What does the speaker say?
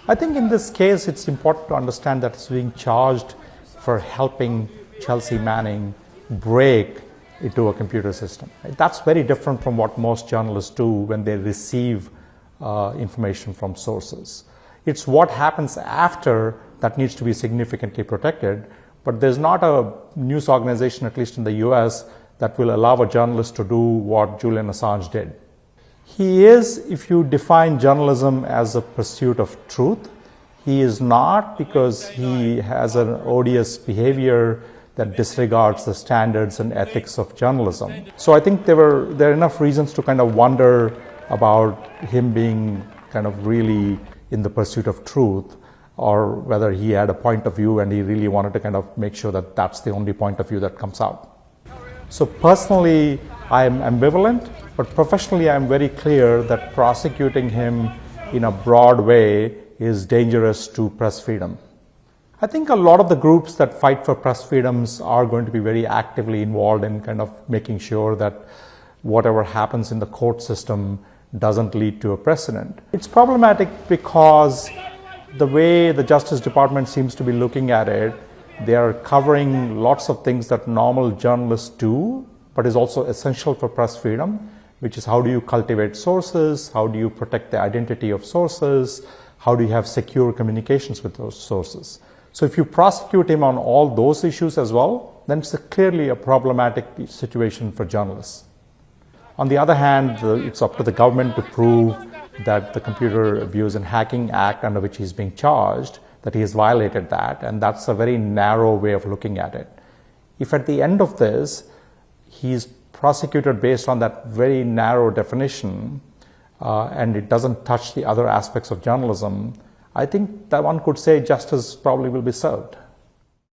I think in this case, it's important to understand that it's being charged for helping Chelsea Manning break into a computer system. That's very different from what most journalists do when they receive information from sources. It's what happens after that needs to be significantly protected, but there's not a news organization, at least in the US, that will allow a journalist to do what Julian Assange did. He is, if you define journalism as a pursuit of truth, he is not, because he has an odious behavior that disregards the standards and ethics of journalism. So I think there are enough reasons to kind of wonder about him being kind of really in the pursuit of truth, or whether he had a point of view and he really wanted to kind of make sure that that's the only point of view that comes out. So personally, I am ambivalent, but professionally I am very clear that prosecuting him in a broad way is dangerous to press freedom. I think a lot of the groups that fight for press freedoms are going to be very actively involved in kind of making sure that whatever happens in the court system doesn't lead to a precedent. It's problematic because the way the Justice Department seems to be looking at it, they are covering lots of things that normal journalists do, but is also essential for press freedom, which is how do you cultivate sources, how do you protect the identity of sources, how do you have secure communications with those sources. So if you prosecute him on all those issues as well, then it's clearly a problematic situation for journalists. On the other hand, it's up to the government to prove that the Computer Abuse and Hacking Act under which he's being charged, that he has violated that, and that's a very narrow way of looking at it. If at the end of this, he's prosecuted based on that very narrow definition, and it doesn't touch the other aspects of journalism, I think that one could say justice probably will be served.